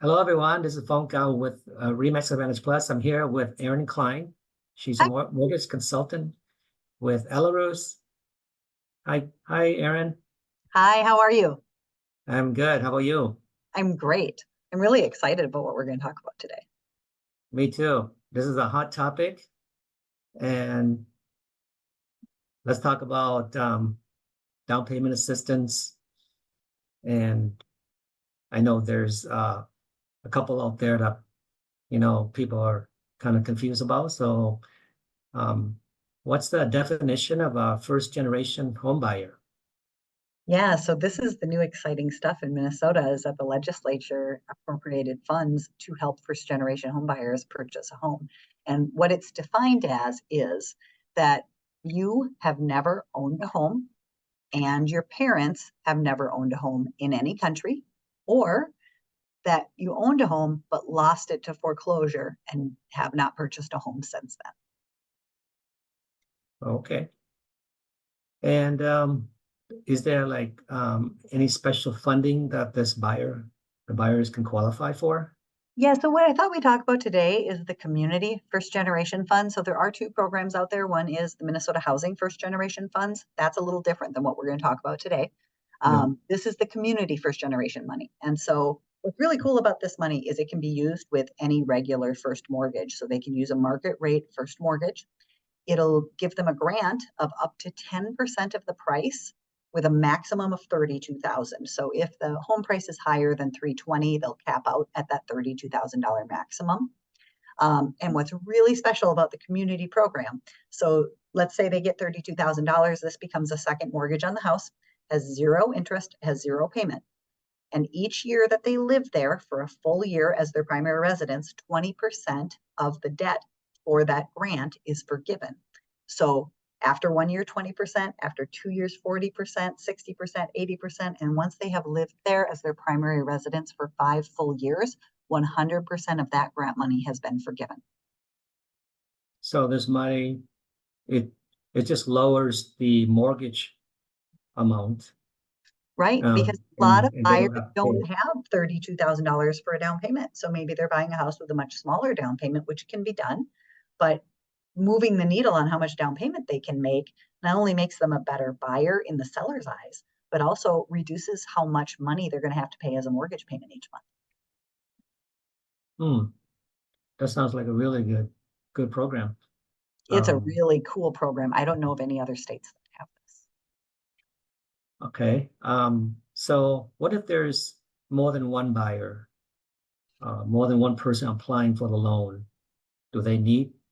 Hello, everyone. This is Phong Cao with Remax Advantage Plus. I'm here with Erin Klein. She's a Hi. mortgage consultant with Elarus. Hi, Erin. Hi, how are you? I'm good. How about you? I'm great. I'm really excited about what we're going to talk about today. Me too. This is a hot topic, and let's talk about down payment assistance. And I know there's a couple out there that people are kind of confused about. So, um, what's the definition of a first generation home buyer? Yeah, so this is the new exciting stuff in Minnesota is that the legislature appropriated funds to help first generation home buyers purchase a home. And what it's defined as is that you have never owned a home and your parents have never owned a home in any country, or that you owned a home but lost it to foreclosure and have not purchased a home since then. Okay. And is there like any special funding that the buyers can qualify for? Yeah, so what I thought we'd talk about today is the Community First Generation Fund. So there are two programs out there. One is the Minnesota Housing First Generation Funds. That's a little different than what we're going to talk about today. Yeah. This is the Community First Generation money. And so what's really cool about this money is it can be used with any regular first mortgage. So they can use a market rate first mortgage. It'll give them a grant of up to 10% of the price with a maximum of 32,000. So if the home price is higher than 320, they'll cap out at that $32,000 maximum. And what's really special about the community program, so let's say they get $32,000, this becomes a second mortgage on the house, has zero interest, has zero payment. And each year that they live there for a full year as their primary residence, 20% of the debt for that grant is forgiven. So after 1 year, 20%, after 2 years, 40%, 60%, 80%. And once they have lived there as their primary residence for 5 full years, 100% of that grant money has been forgiven. So this money, it it just lowers the mortgage amount. Right? Because a lot of And they buyers don't have to don't pay. have $32,000 for a down payment. So maybe they're buying a house with a much smaller down payment, which can be done. But moving the needle on how much down payment they can make not only makes them a better buyer in the seller's eyes, but also reduces how much money they're going to have to pay as a mortgage payment each month. Hmm, that sounds like a really good program. It's a Um, really cool program. I don't know of any other states that have this. okay. So what if there's more than one buyer, more than one person applying for the loan?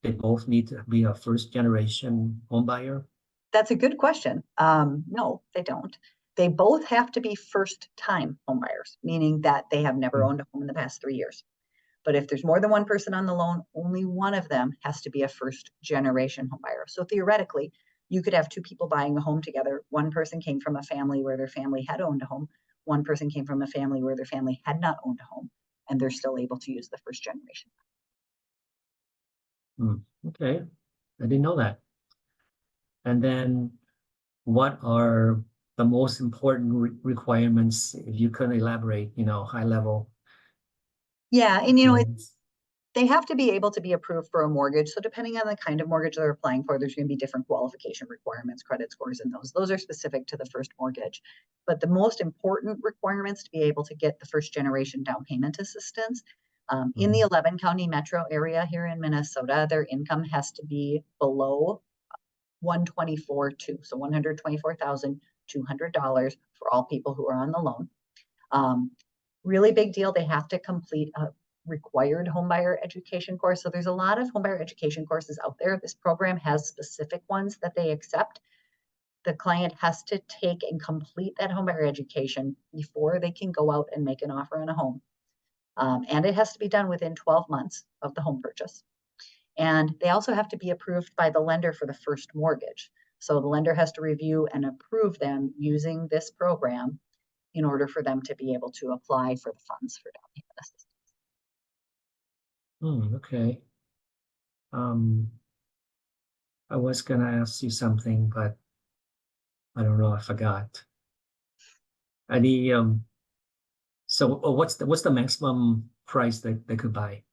They both need to be a first generation home buyer? That's a good question. No, they don't. They both have to be first time homebuyers, meaning that they have never Hmm. owned a home in the past 3 years. But if there's more than one person on the loan, only one of them has to be a first generation homebuyer. So theoretically, you could have two people buying a home together. One person came from a family where their family had owned a home. One person came from a family where their family had not owned a home, and they're still able to use the first generation. Hmm. Okay, I didn't know that. And then what are the most important requirements, if you could elaborate, high level Yeah, and requirements? they have to be able to be approved for a mortgage. So depending on the kind of mortgage they're applying for, there's going to be different qualification requirements, credit scores, and those are specific to the first mortgage. But the most important requirements to be able to get the first generation down payment assistance in the Mhm. 11 county metro area here in Minnesota, their income has to be below 124,200, so $124,200 for all people who are on the loan. Um, Really big deal. They have to complete a required homebuyer education course. So there's a lot of homebuyer education courses out there. This program has specific ones that they accept. The client has to take and complete that homebuyer education before they can go out and make an offer on a home. And it has to be done within 12 months of the home purchase. And they also have to be approved by the lender for the first mortgage. So the lender has to review and approve them using this program in order for them to be able to apply for the funds for down payment assistance. Okay. Um, I was gonna ask you something, but I don't know, I forgot. Any So what's the maximum price that they could buy?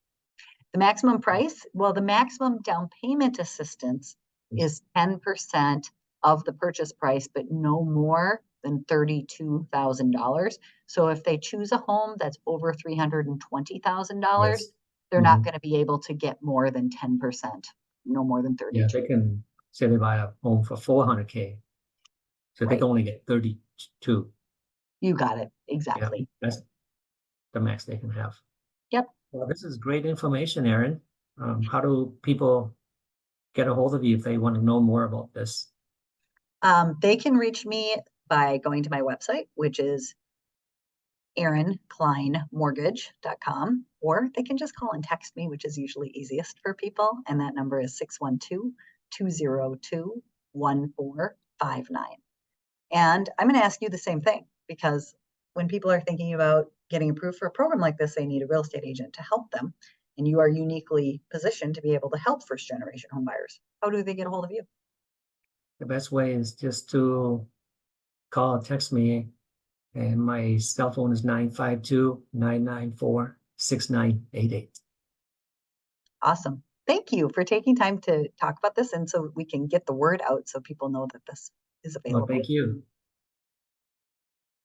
The maximum price, well, the maximum down payment assistance is 10% of the purchase price, but no more than $32,000. So if they choose a home that's over $320,000, Yes. they're not going to be able to get more than 10%, no more than Yeah, 32. they can say they buy a home for 400K, so they Right. can only get 32. You got it. Yeah, Exactly. that's the max they can have. Yep. Well, this is great information, Aaron. How do people get a hold of you if they want to know more about this? They can reach me by going to my website, which is aaronkleinmortgage.com, or they can just call and text me, which is usually easiest for people. And that number is 612-202-1459. And I'm going to ask you the same thing, because when people are thinking about getting approved for a program like this, they need a real estate agent to help them. And you are uniquely positioned to be able to help first generation home buyers. How do they get a hold of you? The best way is just to call or text me, and my cell phone is 952-994-6988. Awesome. Thank you for taking time to talk about this, and so we can get the word out so people know that this is Well, available. thank you.